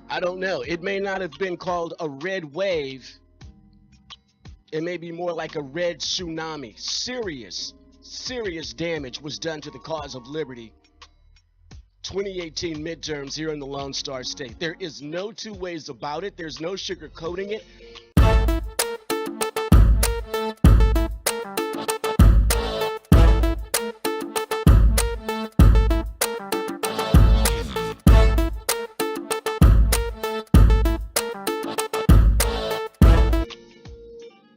I don't know. It may not have been called a red wave. It may be more like a red tsunami. Serious damage was done to the cause of liberty. 2018 midterms here in the Lone Star State. There is no two ways about it. There's no sugarcoating it.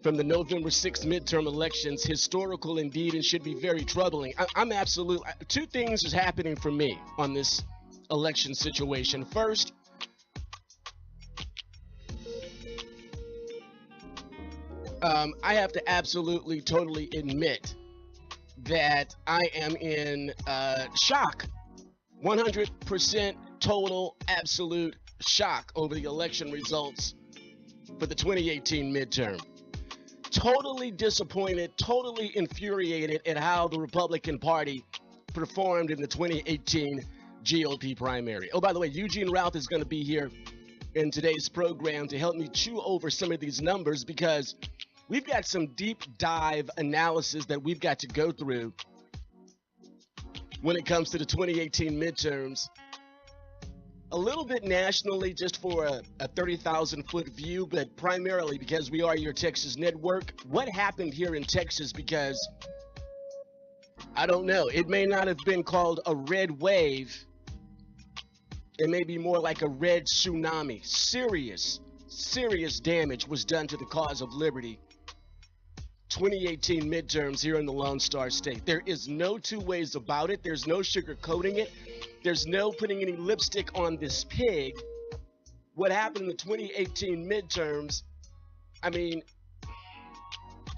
From the November 6th midterm elections, historical indeed, and should be very troubling. I'm absolute. Two things is happening for me on this election situation. First, I have to absolutely, totally admit that I am in shock. 100% total, absolute shock over the election results for the 2018 midterm. Totally disappointed, totally infuriated at how the Republican Party performed in the 2018 GOP primary. Oh, by the way, Eugene Routh is going to be here in today's program to help me chew over some of these numbers, because we've got some deep dive analysis that we've got to go through when it comes to the 2018 midterms. A little bit nationally, just for a 30,000-foot view, but primarily because we are your Texas network. What happened here in Texas? Because I don't know. It may not have been called a red wave. It may be more like a red tsunami. Serious damage was done to the cause of liberty. 2018 midterms here in the Lone Star State. There is no two ways about it. There's no sugarcoating it. There's no putting any lipstick on this pig. What happened in the 2018 midterms, I mean,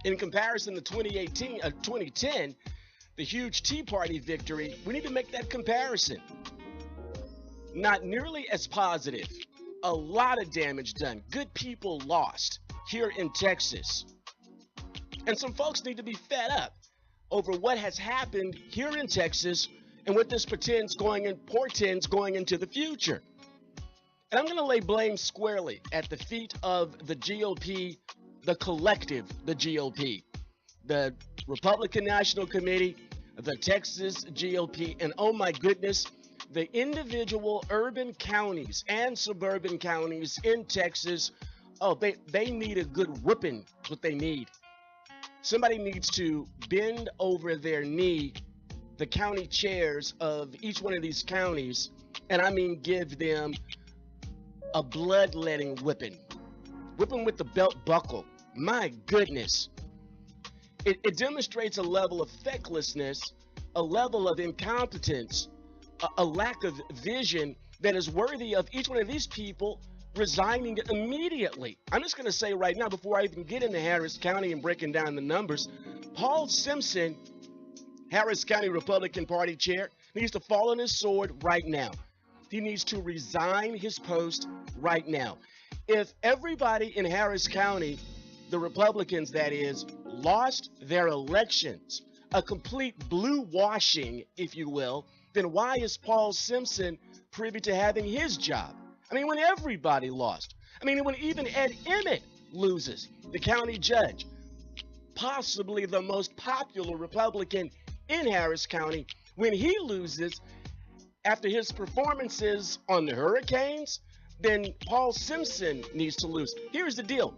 in comparison to 2010, the huge Tea Party victory, we need to make that comparison. Not nearly as positive. A lot of damage done. Good people lost here in Texas. And some folks need to be fed up over what has happened here in Texas and what this portends going into the future. And I'm going to lay blame squarely at the feet of the GOP, the collective, the GOP, the Republican National Committee, the Texas GOP, and oh my goodness, the individual urban counties and suburban counties in Texas. Oh, they need a good whooping. That's what they need. Somebody needs to bend over their knee the county chairs of each one of these counties, and I mean give them a bloodletting whipping with the belt buckle. My goodness. It demonstrates a level of fecklessness, a level of incompetence, a lack of vision that is worthy of each one of these people resigning immediately. I'm just going to say right now, before I even get into Harris County and breaking down the numbers, Paul Simpson, Harris County Republican Party chair, needs to fall on his sword right now. He needs to resign his post right now. If everybody in Harris County, the Republicans that is, lost their elections, a complete blue washing, if you will, then why is Paul Simpson privy to having his job? I mean, when everybody lost. I mean, when even Ed Emmett loses, the county judge, possibly the most popular Republican in Harris County, when he loses after his performances on the Hurricanes, then Paul Simpson needs to lose. Here's the deal.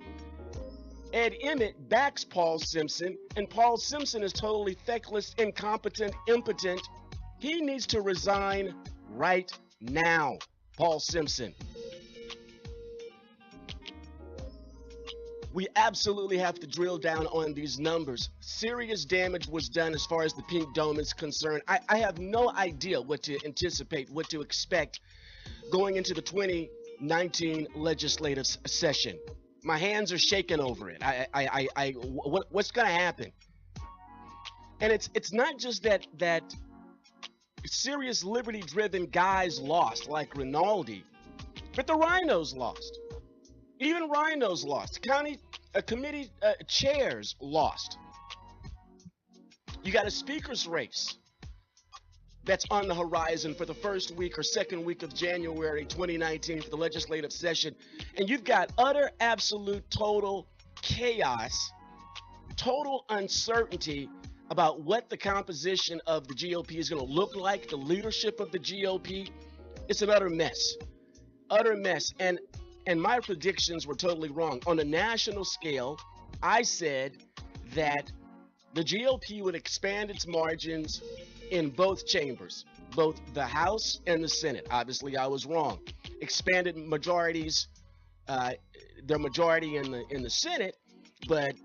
Ed Emmett backs Paul Simpson, and Paul Simpson is totally feckless, incompetent, impotent. He needs to resign right now. Paul Simpson. We absolutely have to drill down on these numbers. Serious damage was done as far as the Pink Dome is concerned. I have no idea what to anticipate, what to expect going into the 2019 legislative session. My hands are shaking over it. What's going to happen? And it's not just that serious liberty-driven guys lost, like Rinaldi, but the rhinos lost. Even rhinos lost. County committee chairs lost. You got a speaker's race that's on the horizon for the first week or second week of January 2019 for the legislative session. And you've got utter, absolute, total chaos, total uncertainty about what the composition of the GOP is going to look like, the leadership of the GOP. It's an utter mess. Utter mess. And my predictions were totally wrong. On a national scale, I said that the GOP would expand its margins in both chambers, both the House and the Senate. Obviously, I was wrong. Expanded majorities, their majority in the Senate, but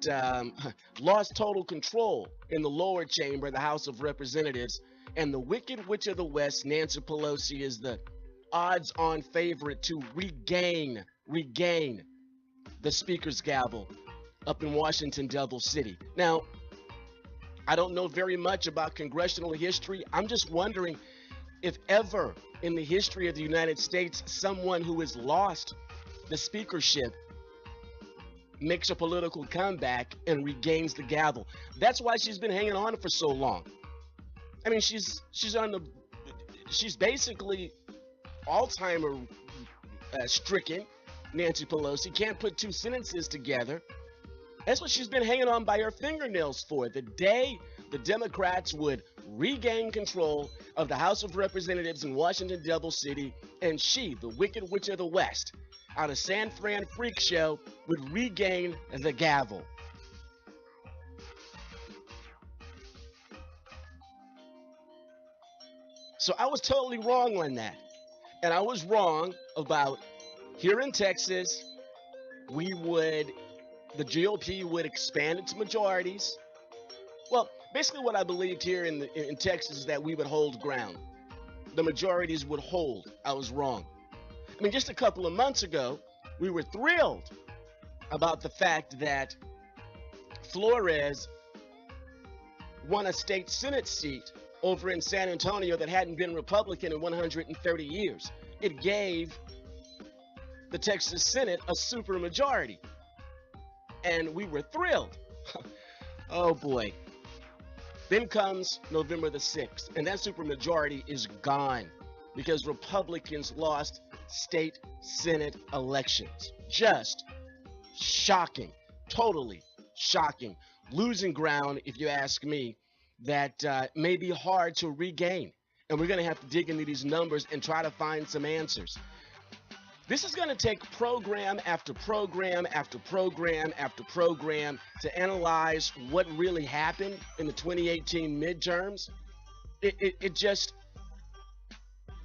lost total control in the lower chamber, the House of Representatives. And the Wicked Witch of the West, Nancy Pelosi, is the odds-on favorite to regain the Speaker's gavel up in Washington, Devil City. Now, I don't know very much about congressional history. I'm just wondering if ever in the history of the United States, someone who has lost the speakership makes a political comeback and regains the gavel. That's why she's been hanging on for so long. I mean, she's basically Alzheimer stricken. Nancy Pelosi can't put two sentences together. That's what she's been hanging on by her fingernails for. The day the Democrats would regain control of the House of Representatives in Washington, Devil City, and she, the Wicked Witch of the West, out of San Fran Freak Show, would regain the gavel. So I was totally wrong on that. And I was wrong about here in Texas, the GOP would expand its majorities. Well, basically what I believed here in Texas is that we would hold ground. The majorities would hold. I was wrong. I mean, just a couple of months ago, we were thrilled about the fact that Flores won a state Senate seat over in San Antonio that hadn't been Republican in 130 years. It gave the Texas Senate a supermajority. And we were thrilled. Oh boy. Then comes November the 6th, and that supermajority is gone because Republicans lost state Senate elections. Just shocking, totally shocking. Losing ground, if you ask me, that may be hard to regain. And we're going to have to dig into these numbers and try to find some answers. This is going to take program after program after program after program to analyze what really happened in the 2018 midterms. It just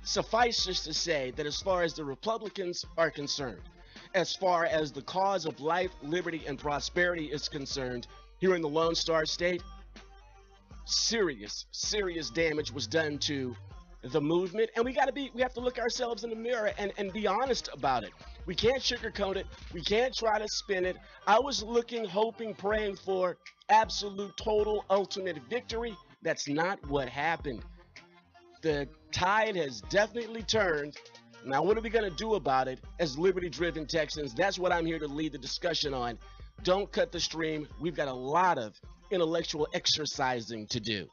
suffices to say that as far as the Republicans are concerned, as far as the cause of life, liberty, and prosperity is concerned, here in the Lone Star State, serious damage was done to the movement, and we have to look ourselves in the mirror and be honest about it. We can't sugarcoat it. We can't try to spin it. I was looking, hoping, praying for absolute, total, ultimate victory. That's not what happened. The tide has definitely turned. Now, what are we going to do about it as liberty-driven Texans? That's what I'm here to lead the discussion on. Don't cut the stream. We've got a lot of intellectual exercising to do.